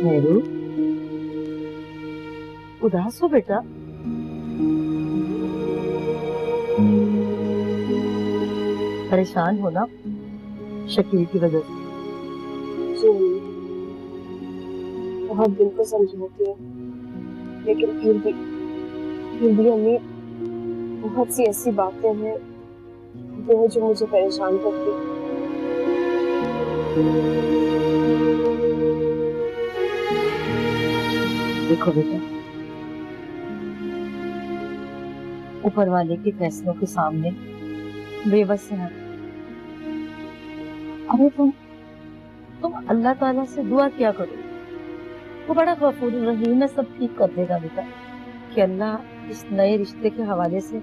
मेरू, उदास हो बेटा? परेशान हो ना शकील की वजह से? जी बहुत दिल को समझाती है, लेकिन फिर भी अम्मी, बहुत सी ऐसी बातें हैं वो जो मुझे परेशान करती है। देखो बेटा, ऊपर वाले के फैसलों के सामने बेबस है। अरे तुम अल्लाह ताला से दुआ क्या करो, वो बड़ा गफूर रहीम है, सब ठीक कर देगा बेटा। कि अल्लाह इस नए रिश्ते के हवाले से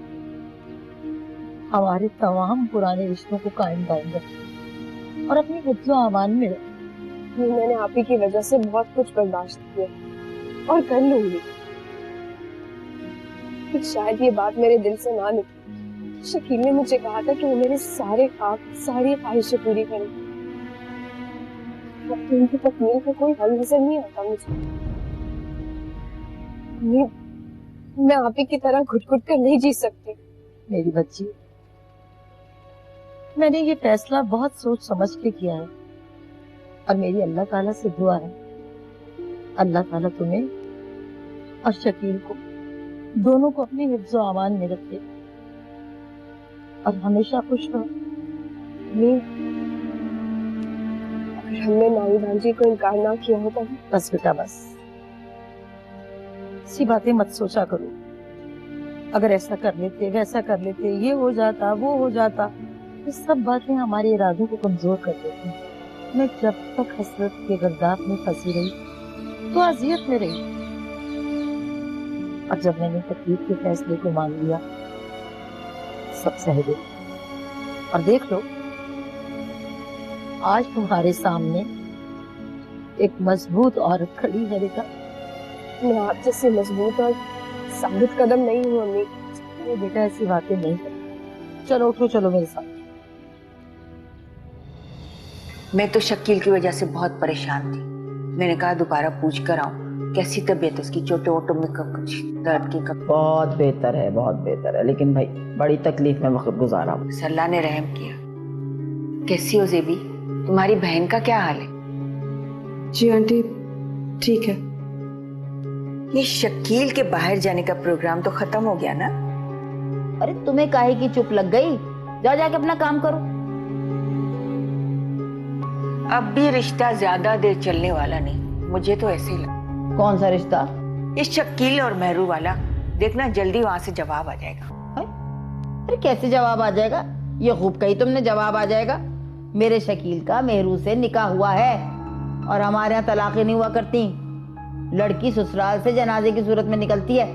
हमारे तमाम पुराने रिश्तों को कायम दायम रखे और अपनी हिफ्ज़ो अमान में रखे। मैंने आप ही की वजह से बहुत कुछ बर्दाश्त किया और कर लूंगी, कि शायद ये बात मेरे दिल से ना निकली। शकील ने मुझे कहा था कि वो मेरे सारे ख्वाब, सारी ख्वाहिशें पूरी करेंगे। उनकी तकमील का कोई हल नजर नहीं आता मुझे। मैं आप ही की तरह घुट घुट कर नहीं जी सकती। मेरी बच्ची, मैंने ये फैसला बहुत सोच समझ के किया है और मेरी अल्लाह ताला से दुआ है, अल्लाह ताला तुम्हें और शकील को दोनों को अपनी हिफ्ज़ो अमान में रखे और हमेशा खुश रहो। अगर हमने नाई भांजी को इनकार ना किया होता। बस बेटा बस, सी बातें मत सोचा करो। अगर ऐसा कर लेते, वैसा कर लेते, ये हो जाता, वो हो जाता, ये सब बातें हमारे इरादों को कमजोर कर देती हैं। मैं जब तक हसरत के गर्दाफ में फंसी रही तो अजियत में रही, और जब मैंने तकलीफ के फैसले को मान लिया, सब सह गई। और देख लो, आज तुम्हारे सामने एक मजबूत औरत खड़ी है बेटा। मैं आप जैसे मजबूत और साबित कदम नहीं हूँ अम्मी। ये बेटा ऐसी बातें नहीं करती। चलो उठो, चलो मेरे साथ। मैं तो शकील की वजह से बहुत परेशान थी। मैंने कहा दोबारा पूछ कर आऊं कैसी तबीयत है उसकी, चोटों वोटों में कुछ दर्द की कब? बहुत बेहतर है, बहुत बेहतर है, लेकिन भाई बड़ी तकलीफ में वक्त गुजारा। अल्लाह ने रहम किया। कैसी हो जेबी, तुम्हारी बहन का क्या हाल है? जी आंटी ठीक है। ये शकील के बाहर जाने का प्रोग्राम तो खत्म हो गया ना? अरे तुम्हें काहे की चुप लग गई? जाओ जाके अपना काम करो। अब भी रिश्ता ज्यादा देर चलने वाला नहीं, मुझे तो ऐसे ही लगता। कौन सा रिश्ता? ये शकील और मेहरू वाला, देखना जल्दी वहां से जवाब आ जाएगा। अरे कैसे जवाब आ जाएगा? ये खूब कही तुमने, जवाब आ जाएगा। मेरे शकील का मेहरू से निकाह हुआ है और हमारे यहाँ तलाक़ें नहीं हुआ करती। लड़की ससुराल से जनाजे की सूरत में निकलती है।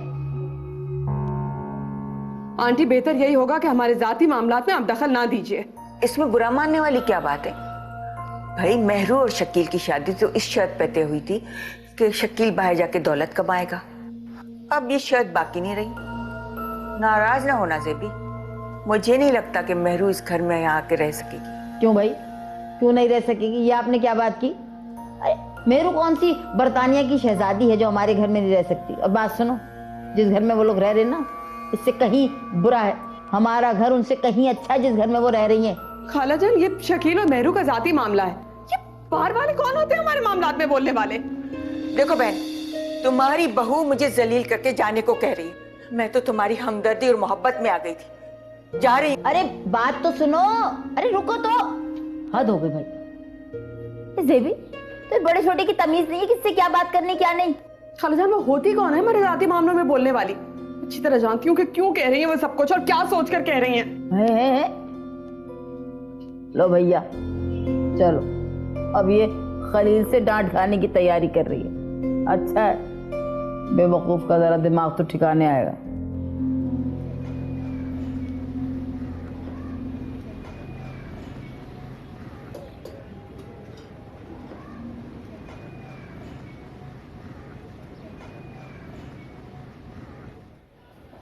आंटी बेहतर यही होगा कि हमारे जाती मामलात में आप दखल ना दीजिए। इसमें बुरा मानने वाली क्या बात है भाई? मेहरू और शकील की शादी तो इस शर्त पे तय हुई थी कि शकील बाहर जाके दौलत कमाएगा। अब ये शर्त बाकी नहीं रही। नाराज ना होना जेबी, मुझे नहीं लगता कि मेहरू इस घर में यहाँ आके रह सकेगी। क्यों भाई, क्यों नहीं रह सकेगी? ये आपने क्या बात की? अरे मेहरू कौन सी बरतानिया की शहजादी है जो हमारे घर में नहीं रह सकती? और बात सुनो, जिस घर में वो लोग रह रहे ना, इससे कहीं बुरा है हमारा घर उनसे कहीं अच्छा है जिस घर में वो रह रही हैं। खाला जान, ये शकील और मेहरू का जाती मामला है। ये बाहर वाले कौन होते हैं हमारे मामलात में बोलने वाले? देखो बहन, तुम्हारी बहू मुझे जलील करके जाने को कह रही है। मैं तो तुम्हारी हमदर्दी और मोहब्बत में आ गई थी, जा रही। अरे बात तो सुनो, अरे रुको तो। हद हो गई भाई। जेबी, तो बड़े छोटे की तमीज नहीं है किससे क्या बात करनी क्या नहीं। खाला जान, वो होती कौन है हमारे जाती मामलों में बोलने वाली? अच्छी तरह जानती हूँ कि क्यों कह रही है वो सब कुछ और क्या सोच कर कह रही है। है। लो भैया चलो, अब ये खलील से डांट खाने की तैयारी कर रही है। अच्छा है, बेवकूफ का जरा दिमाग तो ठिकाने आएगा।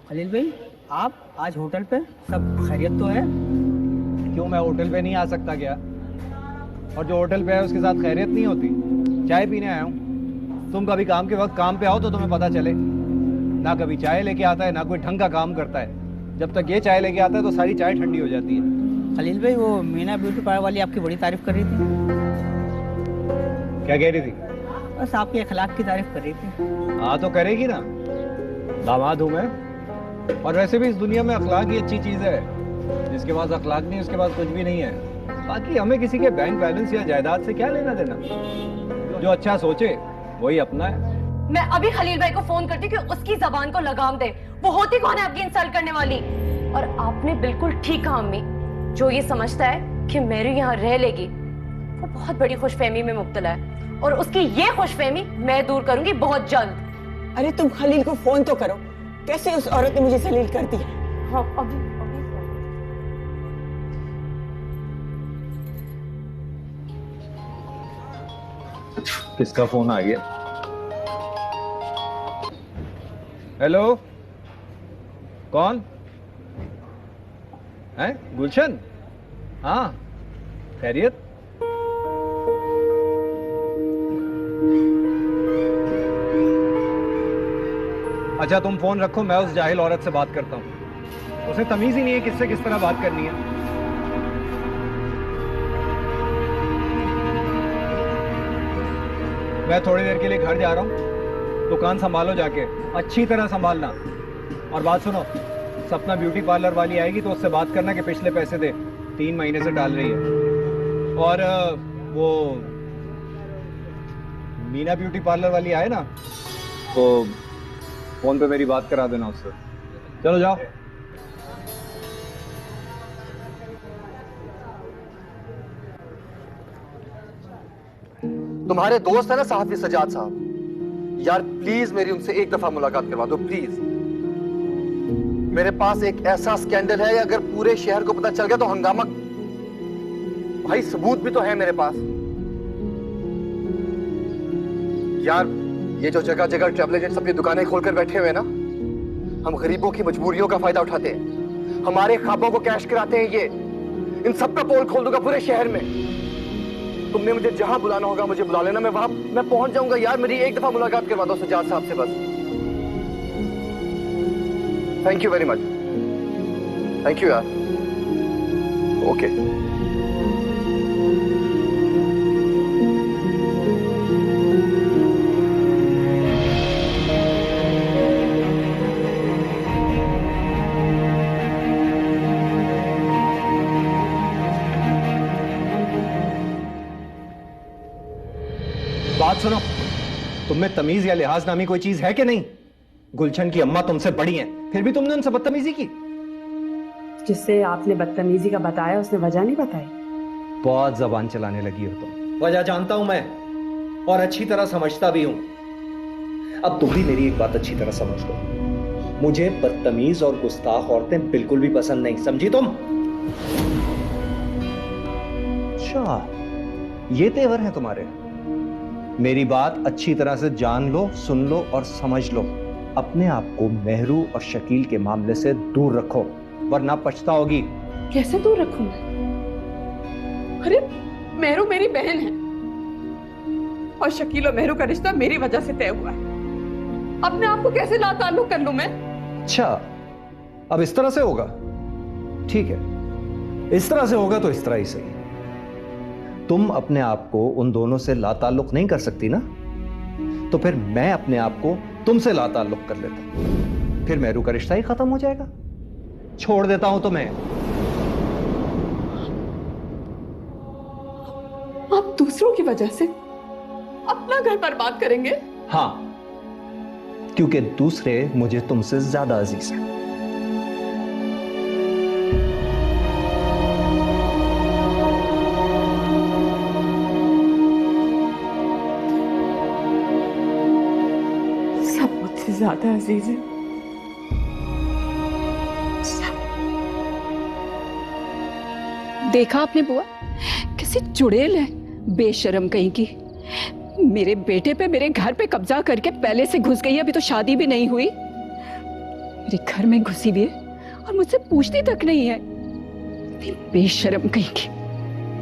खलील भाई, आप आज होटल पे? सब खैरियत तो है? क्यों, मैं होटल पे नहीं आ सकता क्या? और जो होटल पे है उसके साथ खैरियत नहीं होती? चाय पीने आया हूँ। तुम कभी काम के वक्त काम पे आओ तो तुम्हें पता चले। ना कभी चाय लेके आता है, ना कोई ढंग का काम करता है। जब तक ये चाय लेके आता है तो सारी चाय ठंडी हो जाती है। खलील भाई, वो मीना ब्यूटी पार्लर वाली आपकी बड़ी तारीफ कर रही थी। क्या कह रही थी? बस आपके अखलाक की तारीफ कर रही थी। हाँ तो करेगी ना, दामाद हूं मैं। और वैसे भी इस दुनिया में अखलाक ही अच्छी चीज है। जिसके पास अखलाक नहीं उसके पास कुछ भी नहीं है। बाकी हमें किसी के बैंक बैलेंस या जायदाद से क्या लेना देना। जो अच्छा सोचे वही अपना है। मैं अभी खलील भाई को फोन करती हूँ कि उसकी जबान को लगाम दे। वो होती कौन है आपकी इंसल्ट करने वाली? और आपने बिल्कुल ठीक कहा अम्मी, जो ये समझता है कि मेरी यहाँ रह लेगी वो बहुत बड़ी खुशफहमी में मुब्तला है, और उसकी ये खुशफहमी मैं दूर करूंगी बहुत जल्द। अरे तुम खलील को फोन तो करो, कैसे उस औरत ने मुझे जलील कर दिया। हाँ, अभी किसका फोन आ गया? हेलो, कौन है? गुलशन? हाँ, खैरियत? अच्छा तुम फोन रखो, मैं उस जाहिल औरत से बात करता हूं। उसे तमीज ही नहीं है किससे किस तरह बात करनी है। मैं थोड़ी देर के लिए घर जा रहा हूं, दुकान संभालो जाके, अच्छी तरह संभालना। और बात सुनो, सपना ब्यूटी पार्लर वाली आएगी तो उससे बात करना कि पिछले पैसे दे, 3 महीने से डाल रही है। और वो मीना ब्यूटी पार्लर वाली आए ना तो फोन पे मेरी बात करा देना उससे। चलो जाओ। तुम्हारे दोस्त है ना सहाफी सजाद साहब, यार प्लीज मेरी उनसे एक दफा मुलाकात करवा दो प्लीज। मेरे पास एक ऐसा स्कैंडल है, अगर पूरे शहर को पता चल गया तो हंगामा। भाई सबूत भी तो है मेरे पास। यार ये जो जगह जगह ट्रैवल एजेंट्स अपनी दुकानें खोलकर बैठे हुए हैं ना, हम गरीबों की मजबूरियों का फायदा उठाते हैं, हमारे ख्वाबों को कैश कराते हैं। ये इन सब का पोल खोल दूंगा पूरे शहर में। तुमने मुझे जहां बुलाना होगा मुझे बुला लेना, मैं वहां मैं पहुंच जाऊंगा। यार मेरी एक दफा मुलाकात करवा दो सजाद साहब से बस। Thank you very much. Thank you यार। ओके। बात सुनो, तुममें तमीज या लिहाज नामी कोई चीज है कि नहीं? गुलशन की अम्मा तुमसे बड़ी हैं, फिर भी तुमने उनसे बदतमीजी की। जिससे आपने बदतमीजी का बताया उसने वजह नहीं बताई। बहुत जबान चलाने लगी हो तुम। वजह जानता हूं मैं और अच्छी तरह समझता भी हूं। अब तुम भी मेरी एक बात अच्छी तरह समझ लो, मुझे बदतमीज और गुस्ताख औरतें बिल्कुल भी पसंद नहीं, समझी तुम? अच्छा, ये तेवर है तुम्हारे। मेरी बात अच्छी तरह से जान लो, सुन लो और समझ लो। अपने आप को मेहरू और शकील के मामले से दूर रखो, वरना पछताओगी। कैसे दूर रखूं मैं? अरे मेहरू मेरी बहन है और शकील और मेहरू का रिश्ता मेरी वजह से तय हुआ है। अपने आप को कैसे लाताल्लुक कर लूं मैं? अच्छा, अब इस तरह से होगा? ठीक है, इस तरह से होगा तो इस तरह ही सही। तुम अपने आप को उन दोनों से लाताल्लुक नहीं कर सकती ना, तो फिर मैं अपने आप को तुमसे लाताल्लुक कर लेता, फिर मेहरू का रिश्ता ही खत्म हो जाएगा। छोड़ देता हूं तुम्हें। आप दूसरों की वजह से अपना घर बर्बाद करेंगे? हां, क्योंकि दूसरे मुझे तुमसे ज्यादा अजीज हैं। ज्यादा अजीज है। देखा आपने बुआ, कैसी चुड़ैल है, बेशरम कहीं की। मेरे बेटे पे, मेरे घर पे कब्जा करके पहले से घुस गई है, अभी तो शादी भी नहीं हुई। मेरे घर में घुसी भी है और मुझसे पूछती तक नहीं है। बेशरम कहीं की।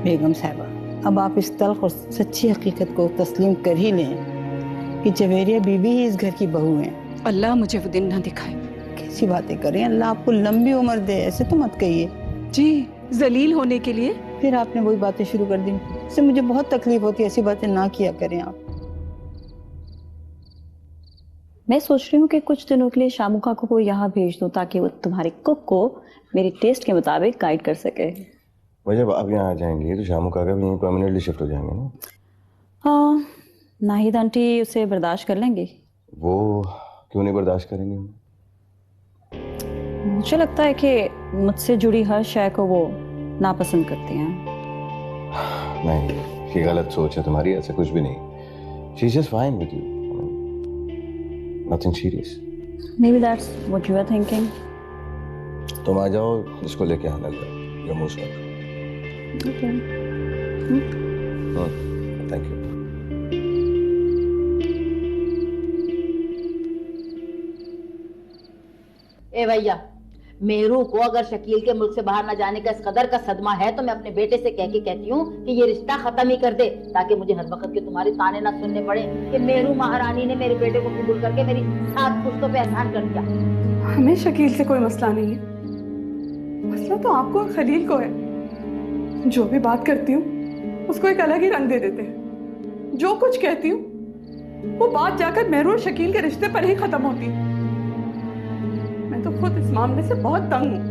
बेगम साहबा, अब आप इस तल्ख और सच्ची हकीकत को तस्लीम कर ही लें। कि जवेरिया बीवी ही इस घर की बहू है। अल्लाह मुझे वो दिन ना दिखाए। कैसी बातें करें, अल्लाह आपको लंबी उम्र दे, ऐसे तो मत कहिए। जी, जलील होने के लिए। फिर आपने वही बातें शुरू कर दी, इससे मुझे बहुत तकलीफ होती है। ऐसी बातें ना किया करें आप। मैं सोच रही हूँ कि कुछ दिनों के लिए शामू काकू को यहाँ भेज दूँ ताकि वो तुम्हारे कुक को मेरे टेस्ट के मुताबिक गाइड कर सके। वह जब आप यहाँ आ जाएंगे तो शामू काका भी यहीं परमानेंटली शिफ्ट हो जाएंगे ना? हाँ, नाहिद आंटी उसे बर्दाश्त कर लेंगी। वो क्यों नहीं बर्दाश्त करेंगे? मुझे लगता है कि मुझसे जुड़ी हर शय को वो नापसंद करती हैं। नहीं, ये गलत सोच है तुम्हारी, ऐसा कुछ भी नहीं। She is just fine with you, nothing serious. Maybe that's what you are thinking. तुम आ जाओ, इसको लेके आना घर, या मोस्ट Okay. Thank you. ए भैया, मेहरू को अगर शकील के मुल्क से बाहर न जाने का इस कदर का सदमा है तो मैं अपने बेटे से कह के कहती हूँ कि ये रिश्ता खत्म ही कर दे, ताकि मुझे हर वक्त के तुम्हारे ताने ना सुनने पड़े कि मेहरू महारानी ने मेरे बेटे को कबूल करके मेरी 7 पुश्तों पे एहसान कर दिया। हमें शकील से कोई मसला नहीं है, मसला तो आपको और खलील को है। जो भी बात करती हूँ उसको एक अलग ही रंग दे देते हैं। जो कुछ कहती हूँ वो बात जाकर मेहरू और शकील के रिश्ते पर ही खत्म होती है। मैं तो खुद इस मामले से बहुत तंग हूँ।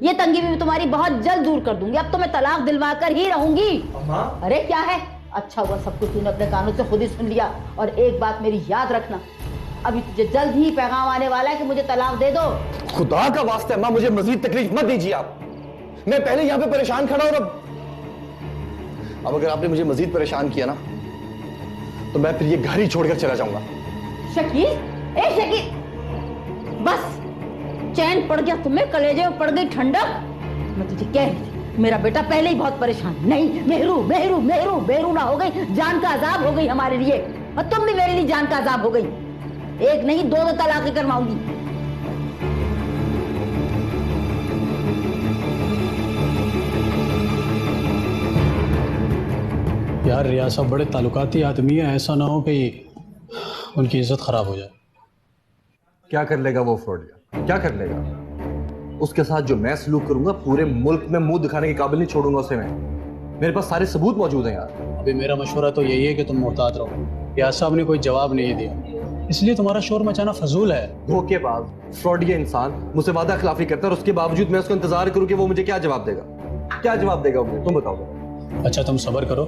ये तंगी भी मैं तुम्हारी बहुत जल्द दूर कर दूंगी। अब तो मैं तलाक दिलवा कर ही रहूंगी। अरे क्या है, अच्छा हुआ सब कुछ तूने अपने कानों से खुद ही सुन लिया। और एक बात मेरी याद रखना, अभी तुझे जल्द ही पैगाम आने वाला है कि मुझे तलाक दे दो। खुदा का वास्ते अम्मा, मुझे मजीद तकलीफ मत दीजिए आप। मैं पहले यहाँ पे परेशान खड़ा और अब अगर आपने मुझे मजीद परेशान किया ना तो मैं फिर ये घर ही छोड़कर चला जाऊंगा। शकील, ए शकील, बस चैन पड़ गया तुम्हें, कलेजे में पड़ गई ठंडक। मैं तुझे कह रही थी, मेरा बेटा पहले ही बहुत परेशान। नहीं, मेहरू मेहरू मेहरू मेहरू ना हो गई, जान का अजाब हो गई हमारे लिए, और तुम भी मेरे लिए जान का अजाब हो गई। एक नहीं 2 तलाक करवाऊंगी। यार रियाज साहब बड़े ताल्लुकाती आदमी है, ऐसा ना हो कि उनकी इज्जत खराब हो जाए। क्या कर लेगा वो फ्रॉडिया, क्या कर लेगा? उसके साथ जो मैं सलूक करूंगा पूरे मुल्क में मुंह दिखाने के काबिल नहीं छोड़ूंगा उसे मैं। मेरे पास सारे सबूत मौजूद हैं यार। अभी मेरा मशवरा तो यही है कि तुम मोहतात रहो। रियाज साहब ने कोई जवाब नहीं दिया, इसलिए तुम्हारा शोर मचाना फजूल है। धोखेबाज फ्रॉडिया इंसान मुझसे वादा खिलाफी करता है और उसके बावजूद मैं उसको इंतजार करूं कि वो मुझे क्या जवाब देगा? क्या जवाब देगा वो, तुम बताओ। अच्छा तुम सब्र करो,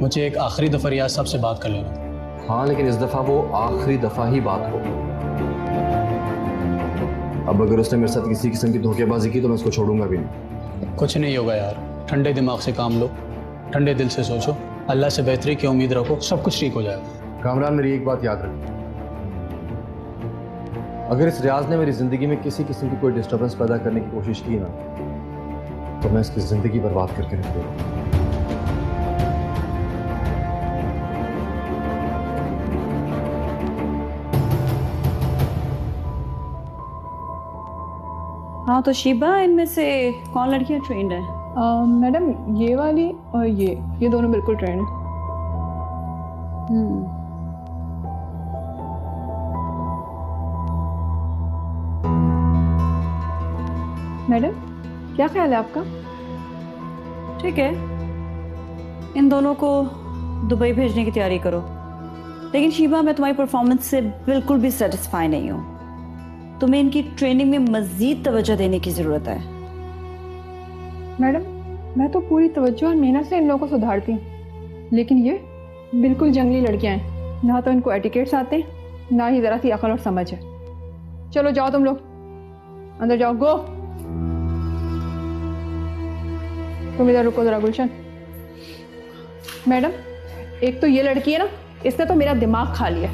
मुझे एक आखिरी दफा रियाज साहब से बात कर लेना। हाँ, लेकिन इस दफा वो आखिरी दफा ही बात हो। अब अगर उसने मेरे साथ किसी किस्म की धोखेबाजी की तो मैं उसको छोड़ूंगा भी नहीं। कुछ नहीं होगा यार, ठंडे दिमाग से काम लो, ठंडे दिल से सोचो, अल्लाह से बेहतरी की उम्मीद रखो, सब कुछ ठीक हो जाएगा। कामरान, मेरी एक बात याद रखो, अगर इस रियाज ने मेरी जिंदगी में किसी किस्म की कोई डिस्टर्बेंस पैदा करने की कोशिश की ना तो मैं इसकी जिंदगी बर्बाद करके रख दूंगा। हाँ तो शीबा, इनमें से कौन लड़कियां ट्रेंड है? मैडम ये वाली और ये दोनों बिल्कुल ट्रेंड है। मैडम क्या ख्याल है आपका? ठीक है, इन दोनों को दुबई भेजने की तैयारी करो। लेकिन शीबा, मैं तुम्हारी परफॉर्मेंस से बिल्कुल भी सेटिस्फाई नहीं हूँ। तुम्हें इनकी ट्रेनिंग में मजीद तवज्जो देने की जरूरत है। मैडम मैं तो पूरी तवज्जो और मेहनत से इन लोगों को सुधारती हूँ, लेकिन ये बिल्कुल जंगली लड़कियां हैं। ना तो इनको एटिकेट्स आते हैं, ना ही जरा सी अकल और समझ है। चलो जाओ तुम लोग अंदर जाओ, गो। तुम इधर रुको जरा गुलशन। मैडम एक तो ये लड़की है ना, इसने तो मेरा दिमाग खा लिया।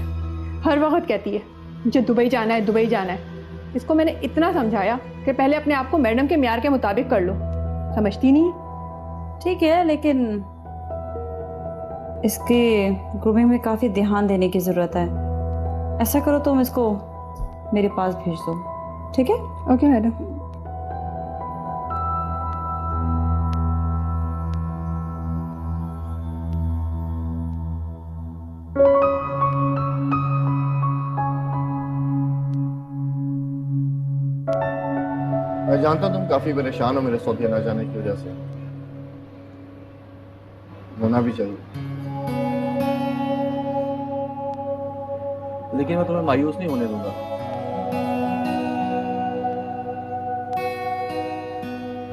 हर वक्त कहती है मुझे दुबई जाना है, दुबई जाना है। इसको मैंने इतना समझाया कि पहले अपने आप को मैडम के म्यार के मुताबिक कर लो, समझती नहीं है। ठीक है, लेकिन इसके ग्रूमिंग में काफ़ी ध्यान देने की ज़रूरत है। ऐसा करो, तुम इसको मेरे पास भेज दो, ठीक है? Okay madam. मैं जानता हूँ तुम काफी परेशान हो मेरे सऊदीया न जाने की वजह से, होना भी चाहिए, लेकिन मैं तुम्हें मायूस नहीं होने दूंगा।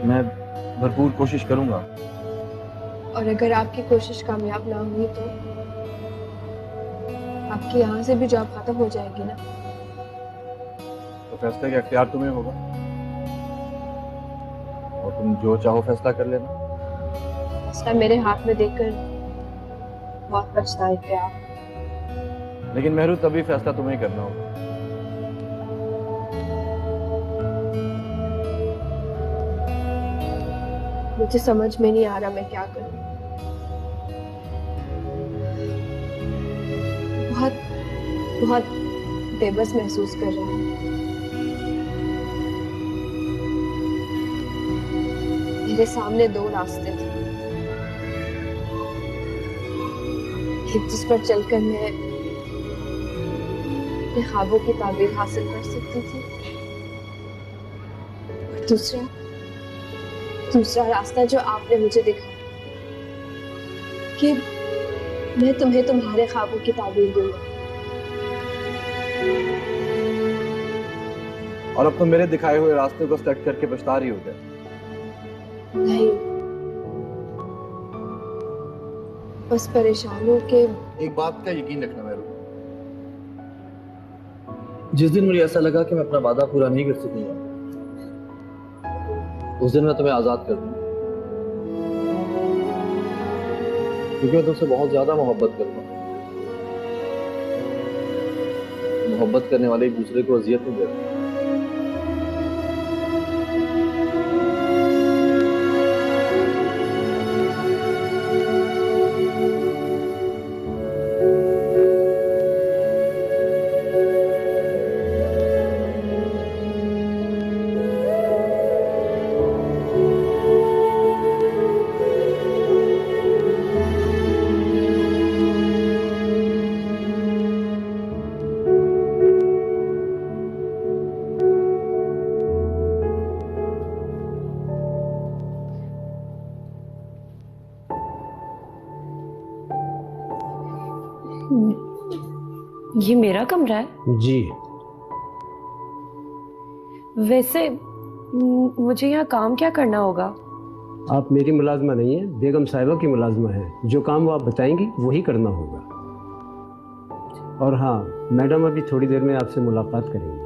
मैं भरपूर कोशिश करूंगा। और अगर आपकी कोशिश कामयाब ना हुई तो आपकी यहाँ से भी जॉब खत्म हो जाएगी ना। तो फैसले का इख्तियार तुम्हें होगा और तुम जो चाहो फैसला कर लेना। फैसला मेरे हाथ में देखकर बहुत पछताएंगे आप। लेकिन मेहरू तभी फैसला तुम्हें करना होगा। मुझे समझ में नहीं आ रहा मैं क्या करूं। बहुत बहुत बेबस महसूस कर रहा हूं। मेरे सामने दो रास्ते थे, एक जिस पर चलकर मैं अपने ख्वाबों की ताबीर हासिल कर सकती थी, और दूसरा रास्ता जो आपने मुझे दिखाया कि मैं तुम्हें तुम्हारे ख्वाबों की ताबीर दूंगा। और अब तुम मेरे दिखाए हुए रास्ते को सेलेक्ट करके पछता रही हो क्या? नहीं, बस परेशान हूं कि एक बात का यकीन रखना मेरू, जिस दिन मुझे ऐसा लगा कि मैं अपना वादा पूरा नहीं कर सकूंगा, उस दिन मैं तुम्हें आजाद कर दूंगा, क्योंकि मैं तुमसे बहुत ज्यादा मोहब्बत करता हूँ। मोहब्बत करने वाले एक दूसरे को अजियत नहीं देते। ये मेरा कमरा है? जी। वैसे मुझे यहाँ काम क्या करना होगा? आप मेरी मुलाजमा नहीं है, बेगम साहिबा की मुलाजमा है। जो काम वो आप बताएंगी वही करना होगा। और हाँ, मैडम अभी थोड़ी देर में आपसे मुलाकात करेंगी।